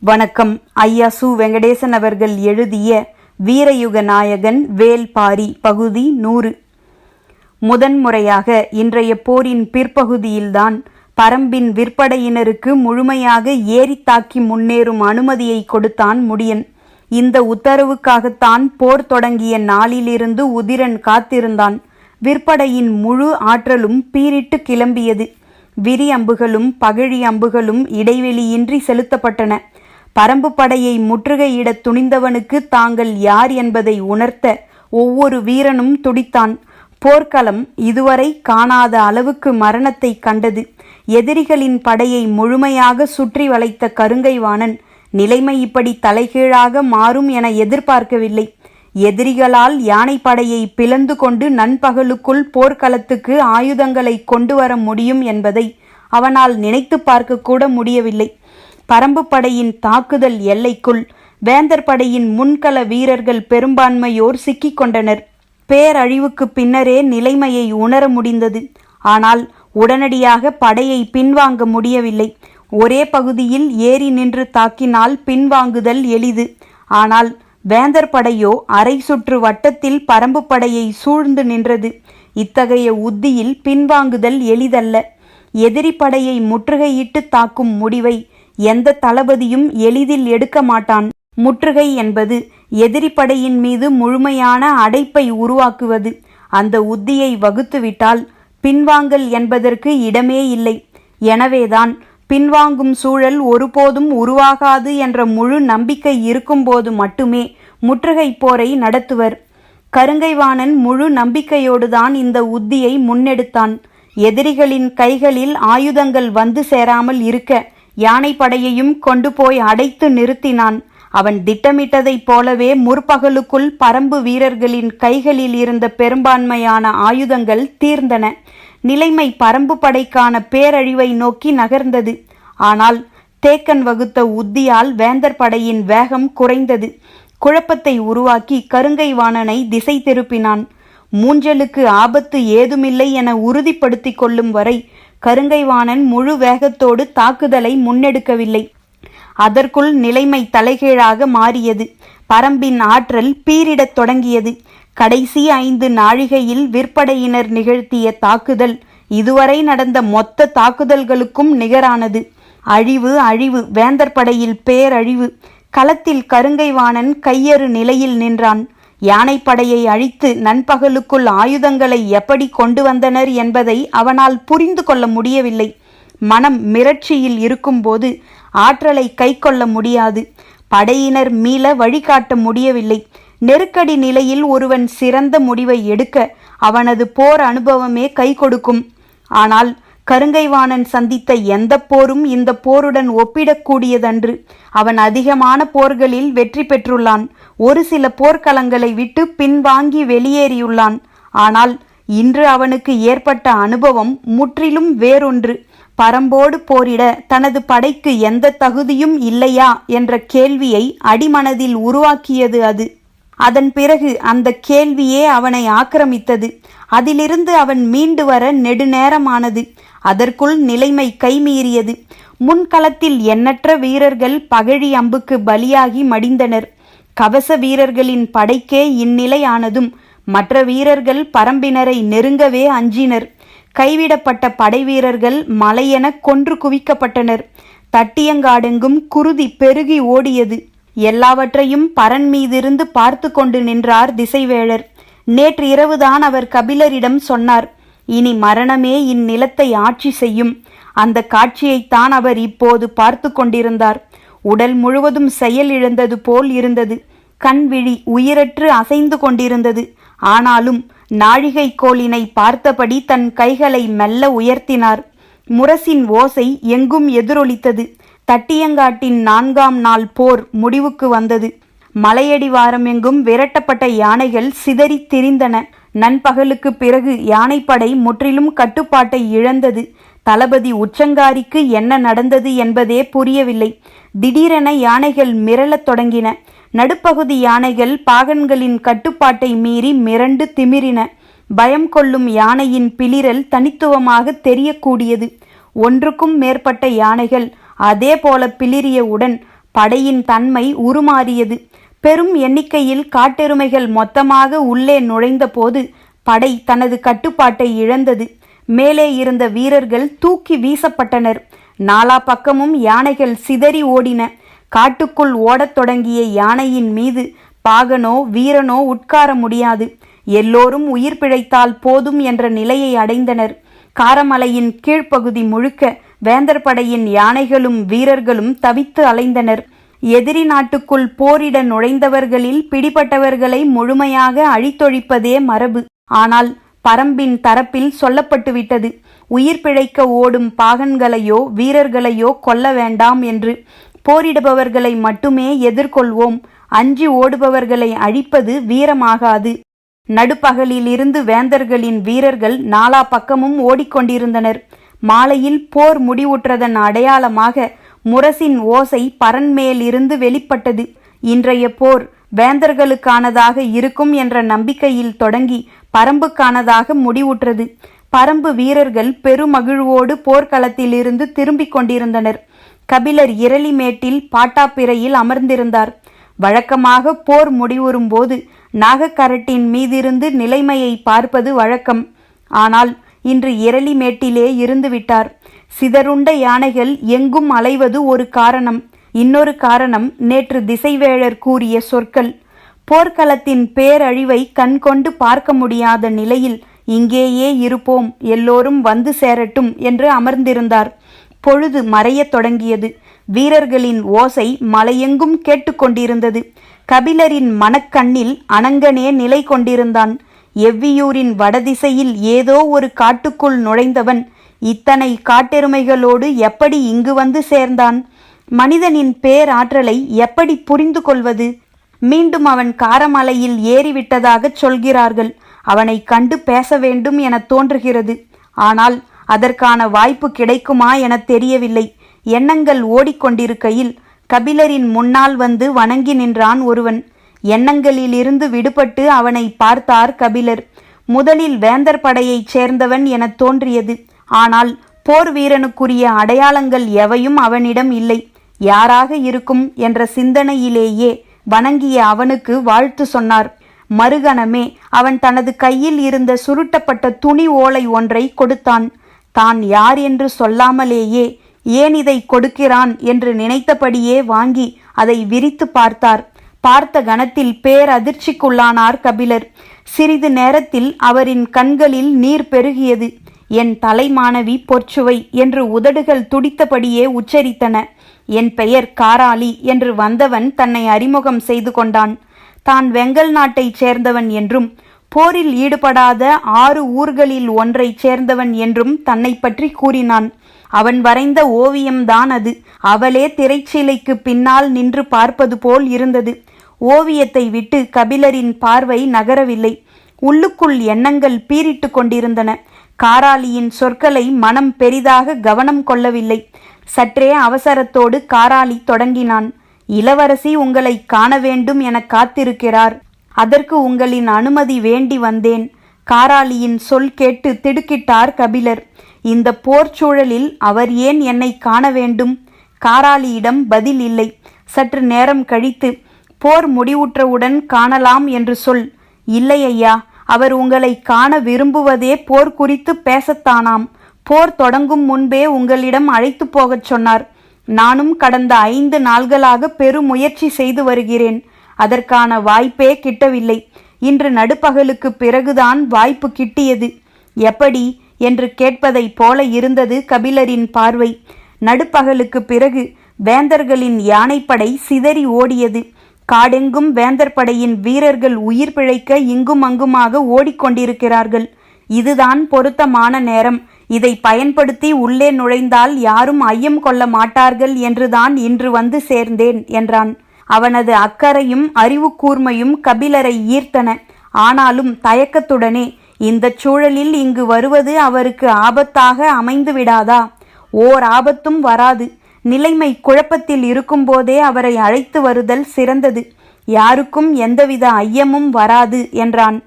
வணக்கம். ஐயா சு. வெங்கடேசன் அவர்கள் எழுதிய வீரயுக நாயகன் வேல்பாரி பகுதி 100. முதன்முறையாக இன்றைய போரின் பிற்பகுதியில்தான் பரம்பின் விற்படையினருக்கு முழுமையாக ஏறி தாக்கி முன்னேறும் அனுமதியை கொடுத்தான் முடியன். இந்த உத்தரவுக்காகத்தான் போர் தொடங்கிய நாளிலிருந்து உதிரன் காத்திருந்தான். விற்படையின் முழு ஆற்றலும் பீரிட்டு கிளம்பியது. விரி அம்புகளும் பகழி அம்புகளும் இடைவெளியின்றி செலுத்தப்பட்டன. பரம்பு படையை முற்றுகையிடத் துணிந்தவனுக்கு தாங்கள் யார் என்பதை உணர்த்த ஒவ்வொரு வீரனும் துடித்தான். போர்க்களம் இதுவரை காணாத அளவுக்கு மரணத்தை கண்டது. எதிரிகளின் படையை முழுமையாக சுற்றி வளைத்த கருங்கைவாணன் நிலைமை இப்படி தலைகீழாக மாறும் என எதிர்பார்க்கவில்லை. எதிரிகளால் யானை படையை பிளந்து கொண்டு நண்பகலுக்குள் போர்க்களத்துக்கு ஆயுதங்களை கொண்டு வர முடியும் என்பதை அவனால் நினைத்து பார்க்க கூட முடியவில்லை. பரம்பு படையின் தாக்குதல் எல்லைக்குள் வேந்தர் படையின் முன்கள வீரர்கள் பெரும்பான்மையோர் சிக்கிக் கொண்டனர். பேரழிவுக்கு பின்னரே நிலைமையை உணர முடிந்தது. ஆனால் உடனடியாக படையை பின்வாங்க முடியவில்லை. ஒரே பகுதியில் ஏறி நின்று தாக்கினால் பின்வாங்குதல் எளிது. ஆனால் வேந்தர் படையோ அரை சுற்று வட்டத்தில் பரம்பு படையை சூழ்ந்து நின்றது. இத்தகைய உத்தியில் பின்வாங்குதல் எளிதல்ல. எதிரி படையை முற்றுகையிட்டு தாக்கும் முடிவை எந்த தளபதியும் எளிதில் எடுக்க மாட்டான். முற்றுகை என்பது எதிரி படையின் மீது முழுமையான அடைப்பை உருவாக்குவது. அந்த உத்தியை வகுத்துவிட்டால் பின்வாங்கல் என்பதற்கு இடமே இல்லை. எனவேதான் பின்வாங்கும் சூழல் ஒருபோதும் உருவாகாது என்ற முழு நம்பிக்கை இருக்கும்போது மட்டுமே முற்றுகை போரை நடத்துவர். கருங்கைவாணன் முழு நம்பிக்கையோடுதான் இந்த உத்தியை முன்னெடுத்தான். எதிரிகளின் கைகளில் ஆயுதங்கள் வந்து சேராமல் இருக்க யானை படையையும் கொண்டு போய் அடைத்து நிறுத்தினான். அவன் திட்டமிட்டதைப் போலவே முற்பகலுக்குள் பரம்பு வீரர்களின் கைகளில் இருந்த பெரும்பான்மையான ஆயுதங்கள் தீர்ந்தன. நிலைமை பரம்பு படைக்கான பேரழிவை நோக்கி நகர்ந்தது. ஆனால் தேக்கன் வகுத்த உத்தியால் வேந்தர் படையின் வேகம் குறைந்தது. குழப்பத்தை உருவாக்கி கருங்கைவாணனை திசை திருப்பினான். மூஞ்சலுக்கு ஆபத்து ஏதுமில்லை என உறுதிப்படுத்திக் கொள்ளும் வரை கருங்கைவாணன் முழு வேகத்தோடு தாக்குதலை முன்னெடுக்கவில்லை. அதற்குள் நிலைமை தலைகீழாக மாறியது. பரம்பின் ஆற்றல் பீரிடத் தொடங்கியது. கடைசி 5 நாழிகையில் விற்படையினர் நிகழ்த்திய தாக்குதல் இதுவரை நடந்த மொத்த தாக்குதல்களுக்கும் நிகரானது. அழிவு அழிவு, வேந்தர் படையில் பேரழிவு. களத்தில் கருங்கைவாணன் கையறு நிலையில் நின்றான். யானைப்படையை அழித்து நண்பகலுக்குள் ஆயுதங்களை எப்படி கொண்டு வந்தனர் என்பதை அவனால் புரிந்து கொள்ள முடியவில்லை. மனம் மிரட்சியில் இருக்கும்போது ஆற்றலை கை கொள்ள முடியாது. படையினர் மீள வழிகாட்ட முடியவில்லை. நெருக்கடி நிலையில் ஒருவன் சிறந்த முடிவை எடுக்க அவனது போர் அனுபவமே கை கொடுக்கும். ஆனால் கருங்கைவாணன் சந்தித்த எந்த போரும் இந்த போருடன் ஒப்பிடக்கூடியதன்று. அவன் அதிகமான போர்களில் வெற்றி பெற்றுள்ளான். ஒரு சில போர்க்களங்களை விட்டு பின்வாங்கி வெளியேறியுள்ளான். ஆனால் இன்று அவனுக்கு ஏற்பட்ட அனுபவம் முற்றிலும் வேறொன்று. பரம்போடு போரிட தனது படைக்கு எந்த தகுதியும் இல்லையா என்ற கேள்வியை அடிமனதில் உருவாக்கியது அது. அதன் பிறகு அந்த கேள்வியே அவனை ஆக்கிரமித்தது. அதிலிருந்து அவன் மீண்டு வர நெடுநேரமானது. அதற்குள் நிலைமை கைமீறியது. முன்களத்தில் எண்ணற்ற வீரர்கள் பகழி அம்புக்கு பலியாகி மடிந்தனர். கவச வீரர்களின் படைக்கே இந்நிலையானதும் மற்ற வீரர்கள் பரம்பினரை நெருங்கவே அஞ்சினர். கைவிடப்பட்ட படை வீரர்கள் மலையென கொன்று குவிக்கப்பட்டனர். தட்டியங்காடெங்கும் குருதி பெருகி ஓடியது. எல்லாவற்றையும் பரன் மீதிருந்து பார்த்து கொண்டு நின்றார் திசைவேழர். நேற்று இரவுதான் அவர் கபிலரிடம் சொன்னார், இனி மரணமே இந்நிலத்தை ஆட்சி செய்யும். அந்த காட்சியைத்தான் அவர் இப்போது பார்த்து கொண்டிருந்தார். உடல் முழுவதும் செயல் இழந்தது போல் இருந்தது. கண்விழி உயிரற்று அசைந்து கொண்டிருந்தது. ஆனாலும் நாழிகை கோலினை பார்த்தபடி தன் கைகளை மெல்ல உயர்த்தினார். முரசின் ஓசை எங்கும் எதிரொலித்தது. தட்டியங்காட்டின் 4ஆம் நாள் போர் முடிவுக்கு வந்தது. மலையடிவாரம் எங்கும் விரட்டப்பட்ட யானைகள் சிதறி திரிந்தன. நண்பகலுக்கு பிறகு யானைப்படை முற்றிலும் கட்டுப்பாட்டை இழந்தது. தளபதி உச்சங்காரிக்கு என்ன நடந்தது என்பதே புரியவில்லை. திடீரென யானைகள் மிரளத் தொடங்கின. நடுப்பகுதி யானைகள் பாகன்களின் கட்டுப்பாட்டை மீறி மிரண்டு திமிரின. பயம் கொள்ளும் யானையின் பிளிரல் தனித்துவமாக தெரியக்கூடியது. ஒன்றுக்கும் மேற்பட்ட யானைகள் அதே போல பிளிரியவுடன் படையின் தன்மை உருமாறியது. பெரும் எண்ணிக்கையில் காட்டெருமைகள் மொத்தமாக உள்ளே நுழைந்த போது படை தனது கட்டுப்பாட்டை இழந்தது. மேலே இருந்த வீரர்கள் தூக்கி வீசப்பட்டனர். நாலா பக்கமும் யானைகள் சிதறி ஓடின. காட்டுக்குள் ஓடத் தொடங்கிய யானையின் மீது பாகனோ வீரனோ உட்கார முடியாது. எல்லோரும் உயிர் பிழைத்தால் போதும் என்ற நிலையை அடைந்தனர். காரமலையின் கீழ்ப்பகுதி முழுக்க வேந்தர் படையின் யானைகளும் வீரர்களும் தவித்து அலைந்தனர். எதிரி நாட்டுக்குள் போரிட நுழைந்தவர்களில் பிடிபட்டவர்களை முழுமையாக அழித்தொழிப்பதே மரபு. ஆனால் பரம்பின் தரப்பில் சொல்லப்பட்டுவிட்டது, உயிர் பிழைக்க ஓடும் பாகன்களையோ வீரர்களையோ கொல்ல வேண்டாம் என்று. போரிடுபவர்களை மட்டுமே எதிர்கொள்வோம். அஞ்சி ஓடுபவர்களை அழிப்பது வீரமாகாது. நடுப்பகலில் இருந்து வேந்தர்களின் வீரர்கள் நாலா பக்கமும் ஓடிக்கொண்டிருந்தனர். மாலையில் போர் முடிவுற்றதன் அடையாளமாக முரசின் ஓசை பரன்மேலிருந்து வெளிப்பட்டது. இன்றைய போர் வேந்தர்களுக்கானதாக இருக்கும் என்ற நம்பிக்கையில் தொடங்கி பரம்புக்கானதாக முடிவுற்றது. பரம்பு வீரர்கள் பெருமகிழ்வோடு போர்க்களத்திலிருந்து திரும்பிக் கொண்டிருந்தனர். கபிலர் இரளிமேட்டில் பாட்டாப்பிரையில் அமர்ந்திருந்தார். வழக்கமாக போர் முடிவுறும் போது நாகக்கரட்டின் மீதிருந்து நிலைமையை பார்ப்பது வழக்கம். ஆனால் இன்று இரளிமேட்டிலே இருந்துவிட்டார். சிதறுண்ட யானைகள் எங்கும் அலைவது ஒரு காரணம். இன்னொரு காரணம் நேற்று திசைவேழர் கூறிய சொற்கள். போர்க்களத்தின் பேரழிவை கண்கொண்டு பார்க்க முடியாத நிலையில் இங்கேயே இருப்போம், எல்லோரும் வந்து சேரட்டும் என்று அமர்ந்திருந்தார். பொழுது மறையத் தொடங்கியது. வீரர்களின் ஓசை மலையெங்கும் கேட்டுக்கொண்டிருந்தது. கபிலரின் மனக்கண்ணில் அனங்கனே நிலை கொண்டிருந்தான். எவ்வியூரின் வடதிசையில் ஏதோ ஒரு காட்டுக்குள் நுழைந்தவன் இத்தனை காட்டெருமைகளோடு எப்படி இங்கு வந்து சேர்ந்தான்? மனிதனின் பேராற்றலை எப்படி புரிந்து கொள்வது? மீண்டும் அவன் காரமலையில் ஏறிவிட்டதாகச் சொல்கிறார்கள். அவனை கண்டு பேச வேண்டும் என தோன்றுகிறது. ஆனால் அதற்கான வாய்ப்பு கிடைக்குமா என தெரியவில்லை. எண்ணங்கள் ஓடிக்கொண்டிருக்கையில் கபிலரின் முன்னால் வந்து வணங்கி நின்றான் ஒருவன். எண்ணங்களிலிருந்து விடுபட்டு அவனை பார்த்தார் கபிலர். முதலில் வேந்தர் படையைச் சேர்ந்தவன் என தோன்றியது. ஆனால் போர் வீரனுக்குரிய அடையாளங்கள் எவையும் அவனிடம் இல்லை. யாராக இருக்கும் என்ற சிந்தனையிலேயே வணங்கிய அவனுக்கு வாழ்த்து சொன்னார். மறுகணமே அவன் தனது கையில் இருந்த சுருட்டப்பட்ட துணி ஓலை ஒன்றை கொடுத்தான். தான் யார் என்று சொல்லாமலேயே ஏன் இதை கொடுக்கிறான் என்று நினைத்தபடியே வாங்கி அதை விரித்து பார்த்தார். பார்த்த கணத்தில் பேரதிர்ச்சிக்குள்ளானார் கபிலர். சிறிது நேரத்தில் அவரின் கண்களில் நீர் பெருகியது. என் தலைமானவி பொற்சுவை என்று உதடுகள் துடித்தபடியே உச்சரித்தன. என் பெயர் காராளி என்று வந்தவன் தன்னை அறிமுகம் செய்து கொண்டான். தான் வெங்கல் நாட்டைச் சேர்ந்தவன் என்றும் போரில் ஈடுபடாத 6 ஊர்களில் ஒன்றைச் சேர்ந்தவன் என்றும் தன்னை பற்றி கூறினான். அவன் வரைந்த ஓவியம்தான் அது. அவளே திரைச்சீலைக்கு பின்னால் நின்று பார்ப்பது போல் இருந்தது. ஓவியத்தை விட்டு கபிலரின் பார்வை நகரவில்லை. உள்ளுக்குள் எண்ணங்கள் பீரிட்டு கொண்டிருந்தன. காராளியின் சொற்களை மனம் பெரிதாக கவனம் கொள்ளவில்லை. சற்றே அவசரத்தோடு காராளி தொடங்கினான். இளவரசி உங்களை காண வேண்டும் என காத்திருக்கிறார். அதற்கு உங்களின் அனுமதி வேண்டி வந்தேன். காராளியின் சொல் கேட்டு திடுக்கிட்டார் கபிலர். இந்த போர் சூழலில் அவர் ஏன் என்னை காண வேண்டும்? காராளியிடம் பதில் இல்லை. சற்று நேரம் கழித்து, போர் முடிவுற்றவுடன் காணலாம் என்று சொல். இல்லை ஐயா, அவர் உங்களை காண விரும்புவதே போர் குறித்து பேசத்தானாம். போர் தொடங்கும் முன்பே உங்களிடம் அழைத்து போகச் சொன்னார். நானும் கடந்த 5 நாள்களாக பெருமுயற்சி செய்து வருகிறேன். அதற்கான வாய்ப்பே கிட்டவில்லை. இன்று நடுப்பகலுக்கு பிறகுதான் வாய்ப்பு கிட்டியது. எப்படி என்று கேட்பதைப் போல இருந்தது கபிலரின் பார்வை. நடுப்பகலுக்கு பிறகு வேந்தர்களின் யானைப்படை சிதறி ஓடியது. காடெங்கும் வேந்தர் படையின் வீரர்கள் உயிர் பிழைக்க இங்கும் அங்குமாக ஓடிக்கொண்டிருக்கிறார்கள். இதுதான் பொருத்தமான நேரம். இதை பயன்படுத்தி உள்ளே நுழைந்தால் யாரும் ஐயம் கொள்ள மாட்டார்கள் என்றுதான் இன்று வந்து சேர்ந்தேன் என்றான். அவனது அக்கறையும் அறிவு கூர்மையும் கபிலரை ஈர்த்தன. ஆனாலும் தயக்கத்துடனே, இந்த சூழலில் இங்கு வருவது அவருக்கு ஆபத்தாக அமைந்து விடாதா? ஓர் ஆபத்தும் வராது. நிலைமை குழப்பத்தில் இருக்கும்போதே அவரை அழைத்து வருதல் சிறந்தது. யாருக்கும் எந்தவித ஐயமும் வராது என்றான்.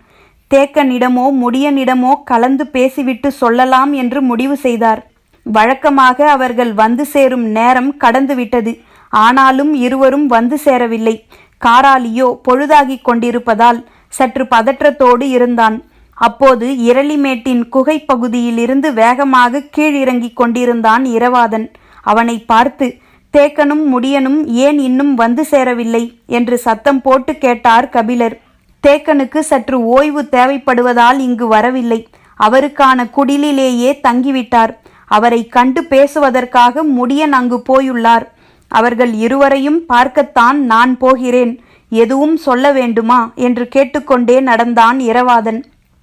தேக்கனிடமோ முடியனிடமோ கலந்து பேசிவிட்டு சொல்லலாம் என்று முடிவு செய்தார். வழக்கமாக அவர்கள் வந்து சேரும் நேரம் கடந்துவிட்டது. ஆனாலும் இருவரும் வந்து சேரவில்லை. காராலியோ பொழுதாகிக் கொண்டிருப்பதால் சற்று பதற்றத்தோடு இருந்தான். அப்போது இரளிமேட்டின் குகை பகுதியிலிருந்து வேகமாக கீழிறங்கிக் கொண்டிருந்தான் இரவாதன். அவனை பார்த்து, தேக்கனும் முடியனும் ஏன் இன்னும் வந்து சேரவில்லை என்று சத்தம் போட்டு கேட்டார் கபிலர். தேக்கனுக்கு சற்று ஓய்வு தேவைப்படுவதால் இங்கு வரவில்லை. அவருக்கான குடிலிலேயே தங்கிவிட்டார். அவரை கண்டு பேசுவதற்காக முடியன் அங்கு போயுள்ளார். அவர்கள் இருவரையும் பார்க்கத்தான் நான் போகிறேன். எதுவும் சொல்ல வேண்டுமா என்று கேட்டுக்கொண்டே நடந்தான் இரவாதன்.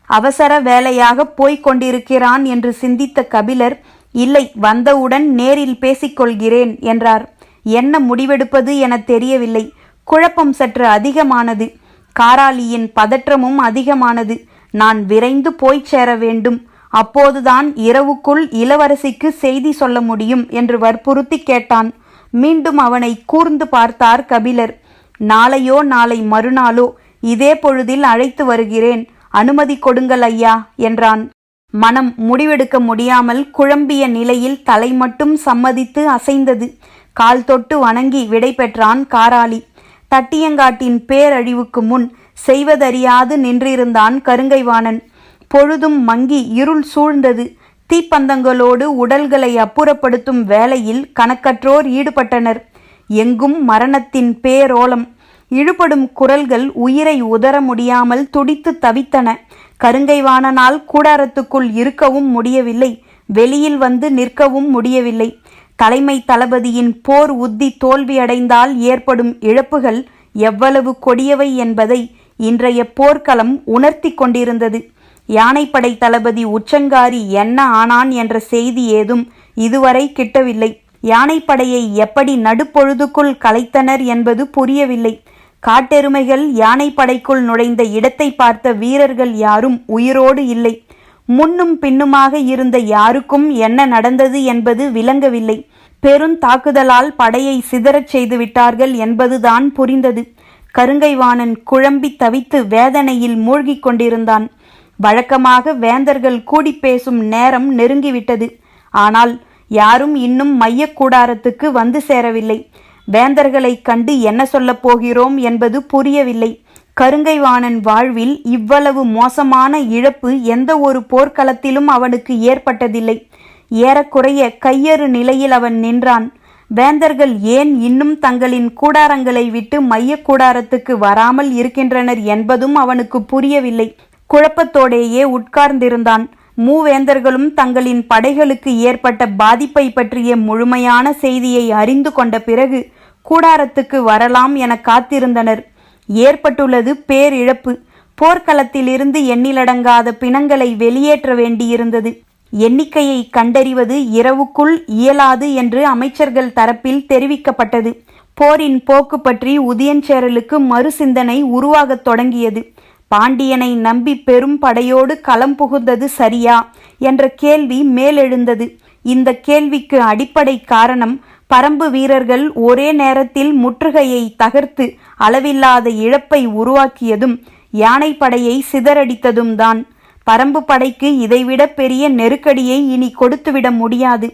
அவசர வேலையாக போய்க் கொண்டிருக்கிறான் என்று சிந்தித்த கபிலர், இல்லை, வந்தவுடன் நேரில் பேசிக்கொள்கிறேன் என்றார். என்ன முடிவெடுப்பது என தெரியவில்லை. குழப்பம் சற்று அதிகமானது. காராலியின் பதற்றமும் அதிகமானது. நான் விரைந்து போய்ச் சேர வேண்டும். அப்போதுதான் இரவுக்குள் இளவரசிக்கு செய்தி சொல்ல முடியும் என்று வற்புறுத்தி கேட்டான். மீண்டும் அவனை கூர்ந்து பார்த்தார் கபிலர். நாளையோ நாளை மறுநாளோ இதே பொழுதில் அழைத்து வருகிறேன். அனுமதி கொடுங்கள் ஐயா என்றான். மனம் முடிவெடுக்க முடியாமல் குழம்பிய நிலையில் தலை மட்டும் சம்மதித்து அசைந்தது. கால் தொட்டு வணங்கி விடை பெற்றான் காராளி. தட்டியங்காட்டின் பேரழிவுக்கு முன் செய்வதறியாது நின்றிருந்தான் கருங்கைவாணன். பொழுதும் மங்கி இருள் சூழ்ந்தது. தீப்பந்தங்களோடு உடல்களை அப்புறப்படுத்தும் வேலையில் கணக்கற்றோர் ஈடுபட்டனர். எங்கும் மரணத்தின் பேரோலம். இழுபடும் குரல்கள் உயிரை உதற முடியாமல் துடித்து தவித்தன. கருங்கைவாணனால் கூடாரத்துக்குள் இருக்கவும் முடியவில்லை, வெளியில் வந்து நிற்கவும் முடியவில்லை. தலைமை தளபதியின் போர் உத்தி தோல்வியடைந்தால் ஏற்படும் இழப்புகள் எவ்வளவு கொடியவை என்பதை இன்றைய போர்க்களம் உணர்த்தி கொண்டிருந்தது. யானைப்படை தளபதி உச்சங்காரி என்ன ஆனான் என்ற செய்தி ஏதும் இதுவரை கிட்டவில்லை. யானைப்படையை எப்படி நடுப்பொழுதுக்குள் கலைத்தனர் என்பது புரியவில்லை. காட்டெருமைகள் யானைப்படைக்குள் நுழைந்த இடத்தை பார்த்த வீரர்கள் யாரும் உயிரோடு இல்லை. முன்னும் பின்னுமாக இருந்த யாருக்கும் என்ன நடந்தது என்பது விளங்கவில்லை. பெருந்தாக்குதலால் படையை சிதறச் செய்து விட்டார்கள் என்பதுதான் புரிந்தது. கருங்கைவாணன் குழம்பி தவித்து வேதனையில் மூழ்கிக் கொண்டிருந்தான். வழக்கமாக வேந்தர்கள் கூடி பேசும் நேரம் நெருங்கிவிட்டது. ஆனால் யாரும் இன்னும் மையக்கூடாரத்துக்கு வந்து சேரவில்லை. வேந்தர்களை கண்டு என்ன சொல்லப் போகிறோம் என்பது புரியவில்லை. கருங்கைவாணன் வாழ்வில் இவ்வளவு மோசமான இழப்பு எந்த ஒரு போர்க்களத்திலும் அவனுக்கு ஏற்பட்டதில்லை. ஏறக்குறைய கையறு நிலையில் அவன் நின்றான். வேந்தர்கள் ஏன் இன்னும் தங்களின் கூடாரங்களை விட்டு மைய கூடாரத்துக்கு வராமல் இருக்கின்றனர் என்பதும் அவனுக்கு புரியவில்லை. குழப்பத்தோடேயே உட்கார்ந்திருந்தான். மூவேந்தர்களும் தங்களின் படைகளுக்கு ஏற்பட்ட பாதிப்பை பற்றிய முழுமையான செய்தியை அறிந்து கொண்ட பிறகு கூடாரத்துக்கு வரலாம் என காத்திருந்தனர். ஏற்பட்டுள்ளது பேரிழப்பு. போர்க்களத்திலிருந்து எண்ணிலடங்காத பிணங்களை வெளியேற்ற வேண்டியிருந்தது. எண்ணிக்கையை கண்டறிவது இரவுக்குள் இயலாது என்று அமைச்சர்கள் தரப்பில் தெரிவிக்கப்பட்டது. போரின் போக்கு பற்றி உதியஞ்சேரலுக்கு மறுசிந்தனை உருவாகத் தொடங்கியது. பாண்டியனை நம்பி பெரும் படையோடு களம் புகுந்தது சரியா என்ற கேள்வி மேலெழுந்தது. இந்த கேள்விக்கு அடிப்படை காரணம் பரம்பு வீரர்கள் ஒரே நேரத்தில் முற்றுகையை தகர்த்து அளவில்லாத இழப்பை உருவாக்கியதும் யானைப்படையை சிதறடித்ததும் தான். பரம்பு படைக்கு இதைவிட பெரிய நெருக்கடியை இனி கொடுத்துவிட முடியாது.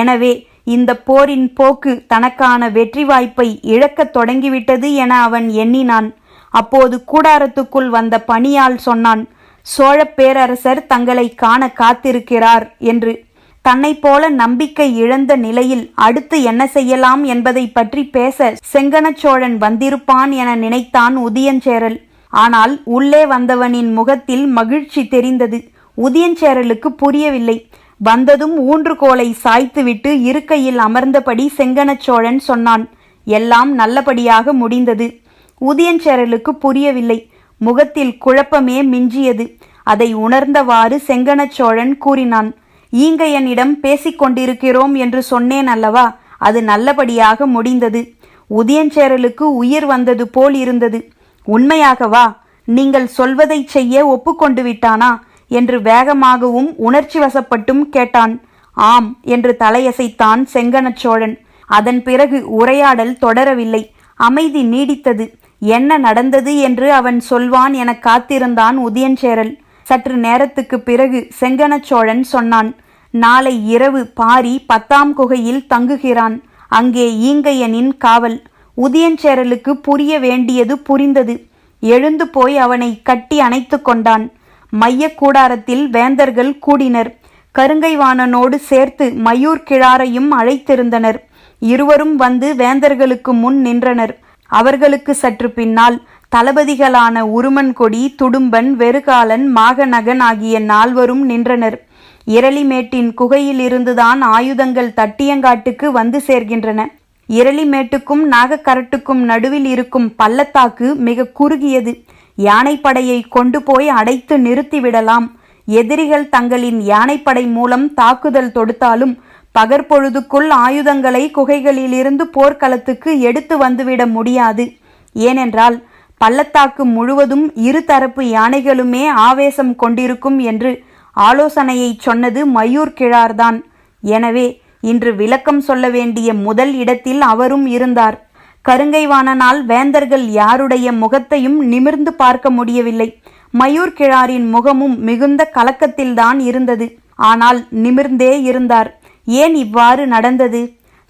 எனவே இந்த போரின் போக்கு தனக்கான வெற்றி வாய்ப்பை இழக்கத் தொடங்கிவிட்டது என அவன் எண்ணினான். அப்போது கூடாரத்துக்குள் வந்த பணியாள் சொன்னான், சோழ பேரரசர் தங்களை காண காத்திருக்கிறார் என்று. தன்னை போல நம்பிக்கை இழந்த நிலையில் அடுத்து என்ன செய்யலாம் என்பதை பற்றி பேச செங்கணச்சோழன் வந்திருப்பான் என நினைத்தான் உதியஞ்சேரல். ஆனால் உள்ளே வந்தவனின் முகத்தில் மகிழ்ச்சி தெரிந்தது. உதியஞ்சேரலுக்கு புரியவில்லை. வந்ததும் ஊன்றுகோலை சாய்த்துவிட்டு இருக்கையில் அமர்ந்தபடி செங்கணச்சோழன் சொன்னான், எல்லாம் நல்லபடியாக முடிந்தது. உதியஞ்சேரலுக்கு புரியவில்லை. முகத்தில் குழப்பமே மிஞ்சியது. அதை உணர்ந்தவாறு செங்கணச்சோழன் கூறினான், ஈங்கையனிடம் பேசிக்கொண்டிருக்கிறோம் என்று சொன்னேன் அல்லவா, அது நல்லபடியாக முடிந்தது. உதியஞ்சேரலுக்கு உயிர் வந்தது போல் இருந்தது. உண்மையாகவா? நீங்கள் சொல்வதை செய்ய ஒப்புக்கொண்டு விட்டானா என்று வேகமாகவும் உணர்ச்சி வசப்பட்டும் கேட்டான். ஆம் என்று தலையசைத்தான் செங்கணச்சோழன். அதன் பிறகு உரையாடல் தொடரவில்லை. அமைதி நீடித்தது. என்ன நடந்தது என்று அவன் சொல்வான் என காத்திருந்தான் உதியஞ்சேரல். சற்று நேரத்துக்கு பிறகு செங்கணச்சோழன் சொன்னான், நாளை இரவு பாரி 10ஆம் குகையில் தங்குகிறான். அங்கே ஈங்கையனின் காவல். உதியஞ்சேரலுக்கு புரிய வேண்டியது புரிந்தது. எழுந்து போய் அவனை கட்டி அணைத்து கொண்டான். மைய கூடாரத்தில் வேந்தர்கள் கூடினர். கருங்கைவாணனோடு சேர்த்து மயூர் கிழாரையும் அழைத்திருந்தனர். இருவரும் வந்து வேந்தர்களுக்கு முன் நின்றனர். அவர்களுக்கு சற்று பின்னால் தளபதிகளான உருமன்கொடி, துடும்பன், வெறுகாலன், மாகநகன் ஆகிய 4வரும் நின்றனர். இரளிமேட்டின் குகையிலிருந்துதான் ஆயுதங்கள் தட்டியங்காட்டுக்கு வந்து சேர்கின்றன. இரளிமேட்டுக்கும் நாகக்கரட்டுக்கும் நடுவில் இருக்கும் பள்ளத்தாக்கு மிக குறுகியது. யானைப்படையை கொண்டு போய் அடைத்து நிறுத்திவிடலாம். எதிரிகள் தங்களின் யானைப்படை மூலம் தாக்குதல் தொடுத்தாலும் பகற்பொழுதுக்குள் ஆயுதங்களை குகைகளிலிருந்து போர்க்களத்துக்கு எடுத்து வந்துவிட முடியாது. ஏனென்றால் பள்ளத்தாக்கு முழுவதும் இருதரப்பு யானைகளுமே ஆவேசம் கொண்டிருக்கும் என்று ஆலோசனையை சொன்னது மயூர் கிழார்தான். எனவே இன்று விளக்கம் சொல்ல வேண்டிய முதல் இடத்தில் அவரும் இருந்தார். கருங்கைவாணனால் வேந்தர்கள் யாருடைய முகத்தையும் நிமிர்ந்து பார்க்க முடியவில்லை. மயூர் கிழாரின் முகமும் மிகுந்த கலக்கத்தில்தான் இருந்தது. ஆனால் நிமிர்ந்தே இருந்தார். ஏன் இவ்வாறு நடந்தது?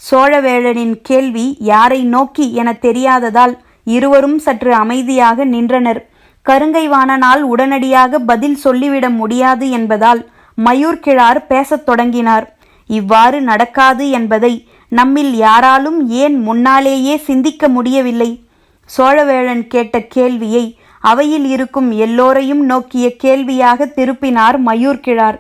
சோழவேழனின் கேள்வி யாரை நோக்கி என தெரியாததால் இருவரும் சற்று அமைதியாக நின்றனர். கருங்கைவாணனால் உடனடியாக பதில் சொல்லிவிட முடியாது என்பதால் மயூர் கிழார் பேசத் தொடங்கினார். இவ்வாறு நடக்காது என்பதை நம்மில் யாராலும் ஏன் முன்னாலேயே சிந்திக்க முடியவில்லை? சோழவேழன் கேட்ட கேள்வியை அவையில் இருக்கும் எல்லோரையும் நோக்கிய கேள்வியாக திருப்பினார் மயூர் கிழார்.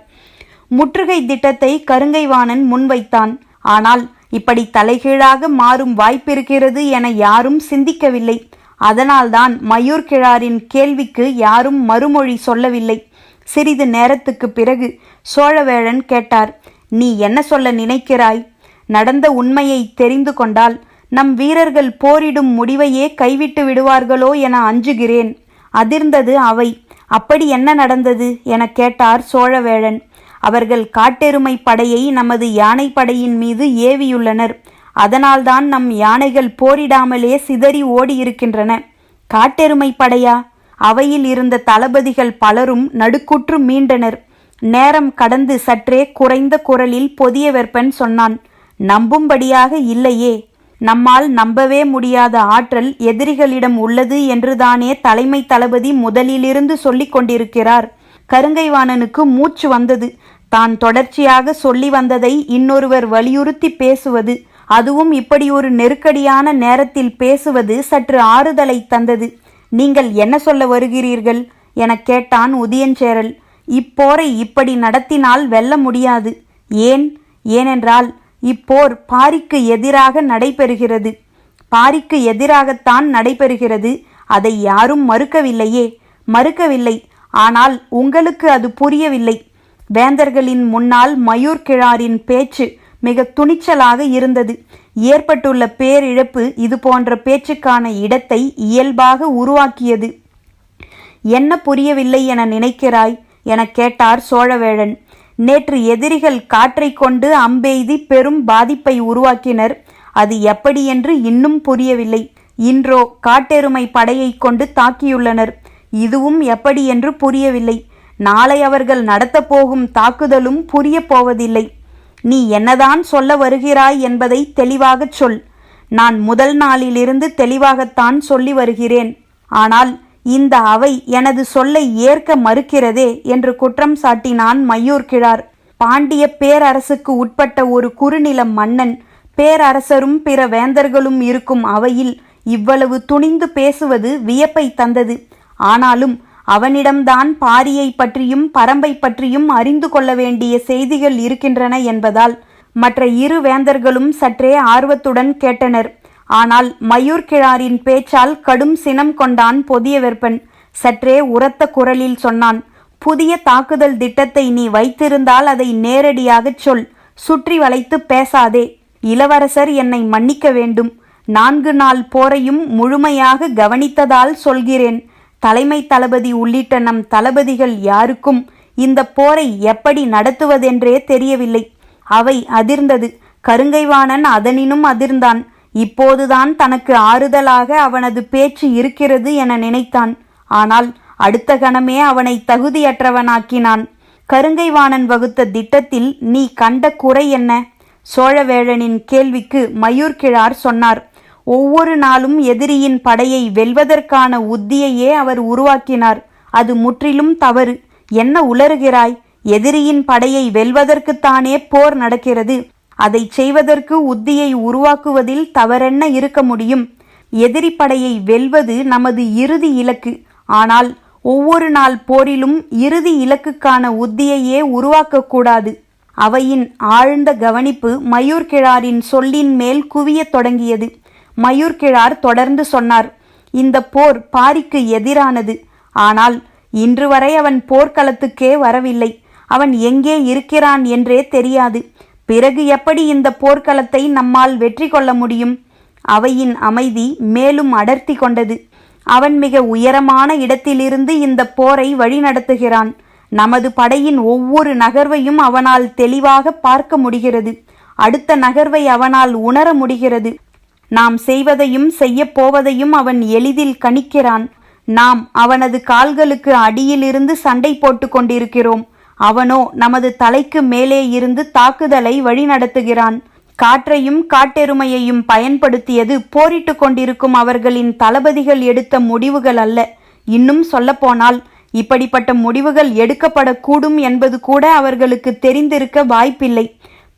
முற்றுகை திட்டத்தை கருங்கைவாணன் முன்வைத்தான். ஆனால் இப்படி தலைகீழாக மாறும் வாய்ப்பிருக்கிறது என யாரும் சிந்திக்கவில்லை. அதனால்தான் மயூர் கிழாரின் கேள்விக்கு யாரும் மறுமொழி சொல்லவில்லை. சிறிது நேரத்துக்கு பிறகு சோழவேழன் கேட்டார், நீ என்ன சொல்ல நினைக்கிறாய்? நடந்த உண்மையை தெரிந்து கொண்டால் நம் வீரர்கள் போரிடும் முடிவையே கைவிட்டு விடுவார்களோ என அஞ்சுகிறேன். அதிர்ந்தது அவை. அப்படி என்ன நடந்தது என கேட்டார் சோழவேழன். அவர்கள் காட்டெருமை படையை நமது யானைப்படையின் மீது ஏவியுள்ளனர். அதனால்தான் நம் யானைகள் போரிடாமலே சிதறி ஓடியிருக்கின்றன. காட்டெருமை படையா? அவையில் இருந்த தளபதிகள் பலரும் நடுக்குற்று மீண்டனர். நேரம் கடந்து சற்றே குறைந்த குரலில் பொதியவெற்பன் சொன்னான், நம்பும்படியாக இல்லையே. நம்மால் நம்பவே முடியாத ஆற்றல் எதிரிகளிடம் உள்ளது என்றுதானே தலைமை தளபதி முதலிலிருந்து சொல்லிக் கொண்டிருக்கிறார். கருங்கைவாணனுக்கு மூச்சு வந்தது. தான் தொடர்ச்சியாக சொல்லி வந்ததை இன்னொருவர் வலியுறுத்தி பேசுவது, அதுவும் இப்படி ஒரு நெருக்கடியான நேரத்தில் பேசுவது சற்று ஆறுதலை தந்தது. நீங்கள் என்ன சொல்ல வருகிறீர்கள் என கேட்டான் உதியஞ்சேரல். இப்போரை இப்படி நடத்தினால் வெல்ல முடியாது. ஏனென்றால் இப்போர் பாரிக்கு எதிராக நடைபெறுகிறது. பாரிக்கு எதிராகத்தான் நடைபெறுகிறது. அதை யாரும் மறுக்கவில்லை. ஆனால் உங்களுக்கு அது புரியவில்லை. வேந்தர்களின் முன்னால் மயூர் கிழாரின் பேச்சு மிக துணிச்சலாக இருந்தது. ஏற்பட்டுள்ள பேரிழப்பு இது போன்ற பேச்சுக்கான இடத்தை இயல்பாக உருவாக்கியது. என்ன புரியவில்லை என நினைக்கிறாய் என கேட்டார் சோழவேழன். நேற்று எதிரிகள் காற்றை கொண்டு அம்பெய்தி பெரும் பாதிப்பை உருவாக்கினர். அது எப்படி என்று இன்னும் புரியவில்லை. இன்றோ காட்டெருமை படையை கொண்டு தாக்கியுள்ளனர். இதுவும் எப்படி என்று புரியவில்லை. நாளை அவர்கள் நடத்தப்போகும் தாக்குதலும் புரிய போவதில்லை. நீ என்னதான் சொல்ல வருகிறாய் என்பதை தெளிவாகச் சொல். நான் முதல் நாளிலிருந்து தெளிவாகத்தான் சொல்லி வருகிறேன். ஆனால் இந்த அவை எனது சொல்லை ஏற்க மறுக்கிறதே என்று குற்றம் சாட்டினான் மயூர் கிழார். பாண்டிய பேரரசுக்கு உட்பட்ட ஒரு குறுநில மன்னன், பேரரசரும் பிற வேந்தர்களும் இருக்கும் அவையில் இவ்வளவு துணிந்து பேசுவது வியப்பை தந்தது. ஆனாலும் அவனிடம்தான் பாரியை பற்றியும் பரம்பை பற்றியும் அறிந்து கொள்ள வேண்டிய செய்திகள் இருக்கின்றன என்பதால் மற்ற இரு வேந்தர்களும் சற்றே ஆர்வத்துடன் கேட்டனர். ஆனால் மயூர் கிழாரின் பேச்சால் கடும் சினம் கொண்டான் பொதியவெற்பன். சற்றே உரத்த குரலில் சொன்னான், புதிய தாக்குதல் திட்டத்தை நீ வைத்திருந்தால் அதை நேரடியாகச் சொல். சுற்றி வளைத்து பேசாதே. இளவரசர் என்னை மன்னிக்க வேண்டும். 4 நாள் போரையும் முழுமையாக கவனித்ததால் சொல்கிறேன். தலைமை தளபதி உள்ளிட்ட நம் தளபதிகள் யாருக்கும் இந்த போரை எப்படி நடத்துவதென்றே தெரியவில்லை. அவை அதிர்ந்தது. கருங்கைவாணன் அதனினும் அதிர்ந்தான். இப்போதுதான் தனக்கு ஆறுதலாக அவனது பேச்சு இருக்கிறது என நினைத்தான். ஆனால் அடுத்த கணமே அவனை தகுதியற்றவனாக்கினான். கருங்கைவாணன் வகுத்த திட்டத்தில் நீ கண்ட குறை என்ன? சோழவேழனின் கேள்விக்கு மயூர்கிழார் சொன்னார். ஒவ்வொரு நாளும் எதிரியின் படையை வெல்வதற்கான உத்தியையே அவர் உருவாக்கினார். அது முற்றிலும் தவறு. என்ன உளறுகிறாய்? எதிரியின் படையை வெல்வதற்குத்தானே போர் நடக்கிறது. அதை செய்வதற்கு உத்தியை உருவாக்குவதில் தவறென்ன இருக்க முடியும்? எதிரி படையை வெல்வது நமது இறுதி இலக்கு. ஆனால் ஒவ்வொரு நாள் போரிலும் இறுதி இலக்குக்கான உத்தியையே உருவாக்கக்கூடாது. அவையின் ஆழ்ந்த கவனிப்பு மயூர்கிழாரின் சொல்லின் மேல் குவியத் தொடங்கியது. மயூர்கிழார் தொடர்ந்து சொன்னார். இந்த போர் பாரிக்கு எதிரானது. ஆனால் இன்று வரை அவன் போர்க்களத்துக்கே வரவில்லை. அவன் எங்கே இருக்கிறான் என்றே தெரியாது. பிறகு எப்படி இந்த போர்க்களத்தை நம்மால் வெற்றி கொள்ள முடியும்? அவையின் அமைதி மேலும் அடர்த்தி கொண்டது. அவன் மிக உயரமான இடத்திலிருந்து இந்த போரை வழிநடத்துகிறான். நமது படையின் ஒவ்வொரு நகர்வையும் அவனால் தெளிவாக பார்க்க முடிகிறது. அடுத்த நகர்வை அவனால் உணர முடிகிறது. நாம் செய்வதையும் செய்யப்போவதையும் அவன் எளிதில் கணிக்கிறான். நாம் அவனது கால்களுக்கு அடியிலிருந்து சண்டை போட்டு கொண்டிருக்கிறோம். அவனோ நமது தலைக்கு மேலே இருந்து தாக்குதலை வழிநடத்துகிறான். காற்றையும் காட்டெருமையையும் பயன்படுத்தியது போரிட்டு கொண்டிருக்கும் அவர்களின் தளபதிகள் எடுத்த முடிவுகள் அல்ல. இன்னும் சொல்லப்போனால் இப்படிப்பட்ட முடிவுகள் எடுக்கப்படக்கூடும் என்பது கூட அவர்களுக்கு தெரிந்திருக்க வாய்ப்பில்லை.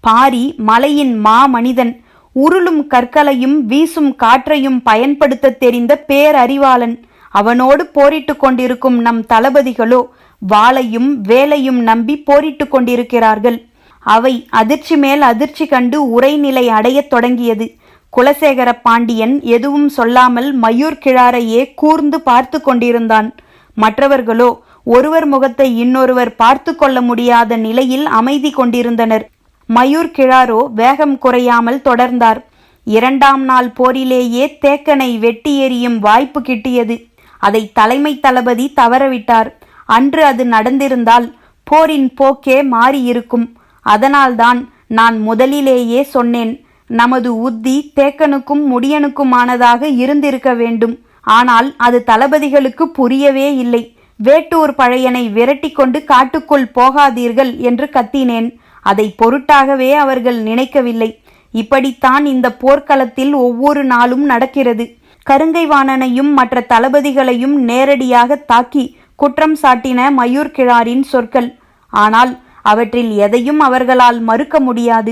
பாரி மலையின் மாமனிதன். உருளும் கற்களையும் வீசும் காற்றையும் பயன்படுத்த தெரிந்த பேரறிவாளன். அவனோடு போரிட்டு கொண்டிருக்கும் நம் தளபதிகளோ வாளையும் வேலையும் நம்பி போரிட்டு கொண்டிருக்கிறார்கள். அவை அதிர்ச்சி மேல் அதிர்ச்சி கண்டு உரைநிலை அடையத் தொடங்கியது. குலசேகர பாண்டியன் எதுவும் சொல்லாமல் மயூர்கிழாரையே கூர்ந்து பார்த்து கொண்டிருந்தான். மற்றவர்களோ ஒருவர் முகத்தை இன்னொருவர் பார்த்து கொள்ள முடியாத நிலையில் அமைதி கொண்டிருந்தனர். மயூர்கிழாரோ வேகம் குறையாமல் தொடர்ந்தார். 2ஆம் நாள் போரிலேயே தேக்கனை வெட்டி எறியும் வாய்ப்பு கிட்டியது. அதை தலைமை தளபதி தவறவிட்டார். அன்று அது நடந்திருந்தால் போரின் போக்கே மாறியிருக்கும். அதனால்தான் நான் முதலிலேயே சொன்னேன், நமது உத்தி தேக்கனுக்கும் முடியனுக்குமானதாக இருந்திருக்க வேண்டும். ஆனால் அது தளபதிகளுக்கு புரியவே இல்லை. வேட்டூர் பழையனை விரட்டி கொண்டு காட்டுக்குள் போகாதீர்கள் என்று கத்தினேன். அதை பொருட்டாகவே அவர்கள் நினைக்கவில்லை. இப்படித்தான் இந்த போர்க்களத்தில் ஒவ்வொரு நாளும் நடக்கிறது. கருங்கைவாணனையும் மற்ற தளபதிகளையும் நேரடியாக தாக்கி குற்றம் சாட்டின மயூர்கிழாரின் சொற்கள். ஆனால் அவற்றில் எதையும் அவர்களால் மறுக்க முடியாது.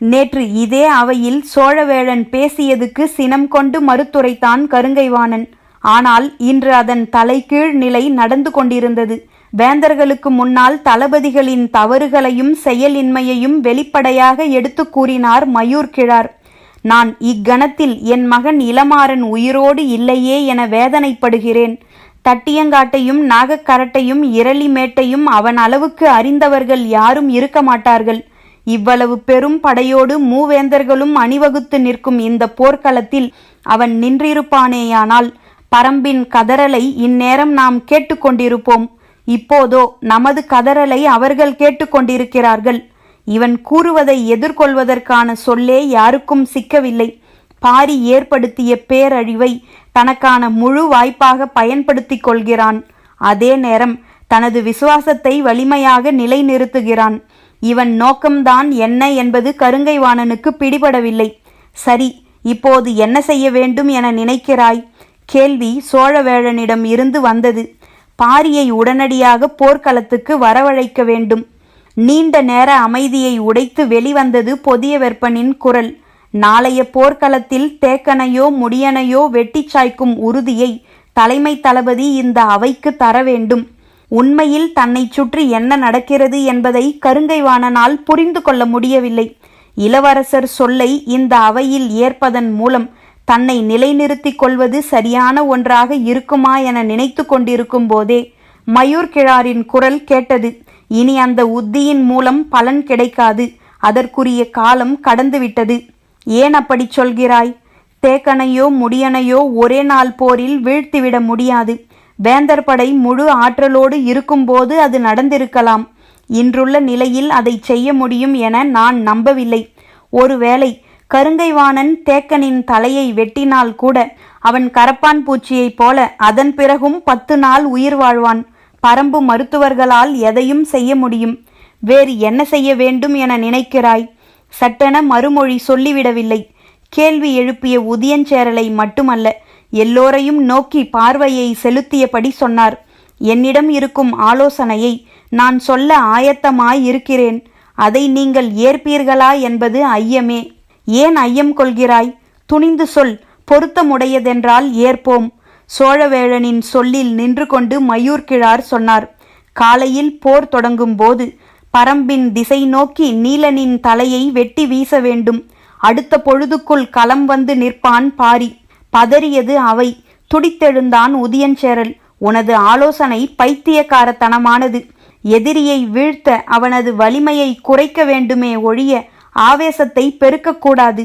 நேற்று இதே அவையில் சோழவேழன் பேசியதுக்கு சினம் கொண்டு மறுத்துரைத்தான் கருங்கைவாணன். ஆனால் இன்று அதன் தலைகீழ் நிலை நடந்து கொண்டிருந்தது. வேந்தர்களுக்கு முன்னால் தளபதிகளின் தவறுகளையும் செயலின்மையையும் வெளிப்படையாக எடுத்து கூறினார் மயூர்கிழார். நான் இக்கணத்தில் என் மகன் இளமாறன் உயிரோடு இல்லையே என வேதனைப்படுகிறேன். தட்டியங்காட்டையும் நாகக்கரட்டையும் இரளிமேட்டையும் அவன் அளவுக்கு அறிந்தவர்கள் யாரும் இருக்க மாட்டார்கள். இவ்வளவு பெரும் படையோடு மூவேந்தர்களும் அணிவகுத்து நிற்கும் இந்த போர்க்களத்தில் அவன் நின்றிருப்பானேயானால் பரம்பின் கதறலை இந்நேரம் நாம் கேட்டுக்கொண்டிருப்போம். இப்போதோ நமது கதறலை அவர்கள் கேட்டுக்கொண்டிருக்கிறார்கள். இவன் கூறுவதை எதிர்கொள்வதற்கான சொல்லே யாருக்கும் சிக்கவில்லை. பாரி ஏற்படுத்திய பேரழிவை தனக்கான முழு வாய்ப்பாக பயன்படுத்திக் கொள்கிறான். அதே நேரம் தனது விசுவாசத்தை வலிமையாக நிலைநிறுத்துகிறான். இவன் நோக்கம்தான் என்ன என்பது கருங்கைவாணனுக்கு பிடிபடவில்லை. சரி, இப்போது என்ன செய்ய வேண்டும் என நினைக்கிறாய்? கேள்வி சோழவேழனிடம் இருந்து வந்தது. பாரியை உடனடியாக போர்க்களத்துக்கு வரவழைக்க வேண்டும். நீண்ட நேர அமைதியை உடைத்து வெளிவந்தது பொதிய வெப்பனின் குரல். நாளைய போர்க்களத்தில் தேக்கனையோ முடியனையோ வெட்டி சாய்க்கும் உறுதியை தலைமை தளபதி இந்த அவைக்கு தர வேண்டும். உண்மையில் தன்னை சுற்றி என்ன நடக்கிறது என்பதை கருங்கைவாணனால் புரிந்து கொள்ள முடியவில்லை. இளவரசர் சொல்லை இந்த அவையில் ஏற்பதன் மூலம் தன்னை நிலைநிறுத்திக் கொள்வது சரியான ஒன்றாக இருக்குமா என நினைத்து கொண்டிருக்கும் போதே மயூர்கிழாரின் குரல் கேட்டது. இனி அந்த உத்தியின் மூலம் பலன் கிடைக்காது. அதற்குரிய காலம் கடந்துவிட்டது. ஏன் அப்படி சொல்கிறாய்? தேக்கனையோ முடியனையோ ஒரே நாள் போரில் வீழ்த்திவிட முடியாது. வேந்தர் படை முழு ஆற்றலோடு இருக்கும்போது அது நடந்திருக்கலாம். இன்றுள்ள நிலையில் அதை செய்ய முடியும் என நான் நம்பவில்லை. ஒருவேளை கருங்கைவாணன் தேக்கனின் தலையை வெட்டினால் கூட அவன் கரப்பான் பூச்சியைப் போல அதன் பிறகும் 10 நாள் உயிர் வாழ்வான். பரம்பு மருத்துவர்களால் எதையும் செய்ய முடியும். வேறு என்ன செய்ய வேண்டும் என நினைக்கிறாய்? சட்டென மறுமொழி சொல்லிவிடவில்லை. கேள்வி எழுப்பிய உதியஞ்சேரலை மட்டுமல்ல, எல்லோரையும் நோக்கி பார்வையை செலுத்தியபடி சொன்னார். என்னிடம் இருக்கும் ஆலோசனையை நான் சொல்ல ஆயத்தமாயிருக்கிறேன். அதை நீங்கள் ஏற்பீர்களா என்பது ஐயமே. ஏன் ஐயம் கொள்கிறாய்? துணிந்து சொல். பொருத்தமுடையதென்றால் ஏற்போம். சோழவேழனின் சொல்லில் நின்று கொண்டு மயூர்கிழார் சொன்னார். காலையில் போர் தொடங்கும் போது பரம்பின் திசை நோக்கி நீலனின் தலையை வெட்டி வீச வேண்டும். அடுத்த பொழுதுக்குள் களம் வந்து நிற்பான் பாரி. பதறியது அவை. துடித்தெழுந்தான் உதியஞ்சேரல். உனது ஆலோசனை பைத்தியக்காரத்தனமானது. எதிரியை வீழ்த்த அவனது வலிமையை குறைக்க வேண்டுமே ஒழிய ஆவேசத்தை பெருக்கக்கூடாது.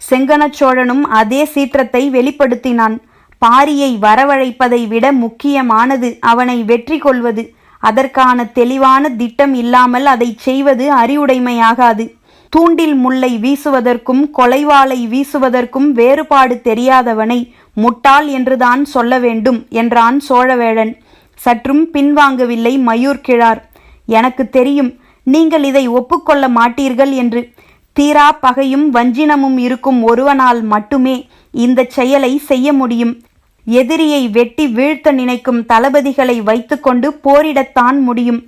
செங்கணச் சோழனும் அதே சீற்றத்தை வெளிப்படுத்தினான். பாரியை வரவழைப்பதை விட முக்கியமானது அவனை வெற்றி கொள்வது. அதற்கான தெளிவான திட்டம் இல்லாமல் அதை செய்வது அறிவுடைமையாகாது. தூண்டில் முல்லை வீசுவதற்கும் கொலைவாளை வீசுவதற்கும் வேறுபாடு தெரியாதவனை முட்டாள் என்றுதான் சொல்ல வேண்டும் என்றான் சோழவேழன். சற்றும் பின்வாங்கவில்லை மயூர்கிழார். எனக்கு தெரியும், நீங்கள் இதை ஒப்புக்கொள்ள மாட்டீர்கள் என்று. தீரா பகையும் வஞ்சினமும் இருக்கும் ஒருவனால் மட்டுமே இந்த செயலை செய்ய முடியும். எதிரியை வெட்டி வீழ்த்த நினைக்கும் தளபதிகளை வைத்துக்கொண்டு போரிடத்தான் முடியும்.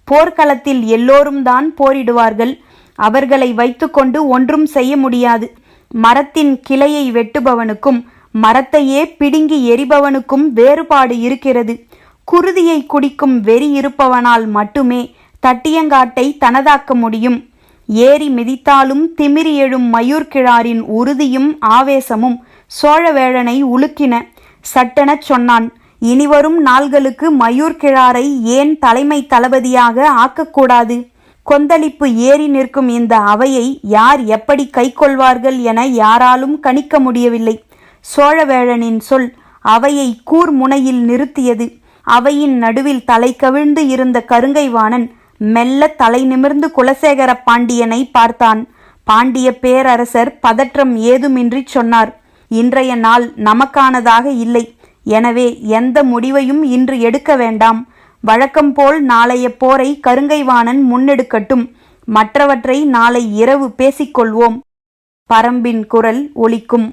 போர்க்களத்தில் எல்லோரும் தான் போரிடுவார்கள். அவர்களை வைத்துக்கொண்டு ஒன்றும் செய்ய முடியாது. மரத்தின் கிளையை வெட்டுபவனுக்கும் மரத்தையே பிடுங்கி எரிபவனுக்கும் வேறுபாடு இருக்கிறது. குருதியை குடிக்கும் வெறி இருப்பவனால் மட்டுமே தட்டியங்காட்டை தனதாக்க முடியும். ஏறி மிதித்தாலும் திமிரி எழும் மயூர்கிழாரின் உறுதியும் ஆவேசமும் சோழவேழனை உலுக்கின. சட்டெனச் சொன்னான், இனிவரும் நாள்களுக்கு மயூர்கிழாரை ஏன் தலைமை தளபதியாக ஆக்கக்கூடாது? கொந்தளிப்பு ஏறி நிற்கும் இந்த அவையை யார் எப்படி கைக்கொள்வார்கள் என யாராலும் கணிக்க முடியவில்லை. சோழவேழனின் சொல் அவையை கூர் முனையில் நிறுத்தியது. அவையின் நடுவில் தலை கவிழ்ந்து இருந்த கருங்கைவாணன் மெல்ல தலை நிமிர்ந்து குலசேகர பாண்டியனை பார்த்தான். பாண்டிய பேரரசர் பதற்றம் ஏதுமின்றி சொன்னார், இன்றைய நாள் நமக்கானதாக இல்லை. எனவே எந்த முடிவையும் இன்று எடுக்க வேண்டாம். வழக்கம்போல் நாளைய போரை கருங்கைவாணன் முன்னெடுக்கட்டும். மற்றவற்றை நாளை இரவு பேசிக்கொள்வோம். பரம்பின் குரல் ஒலிக்கும்.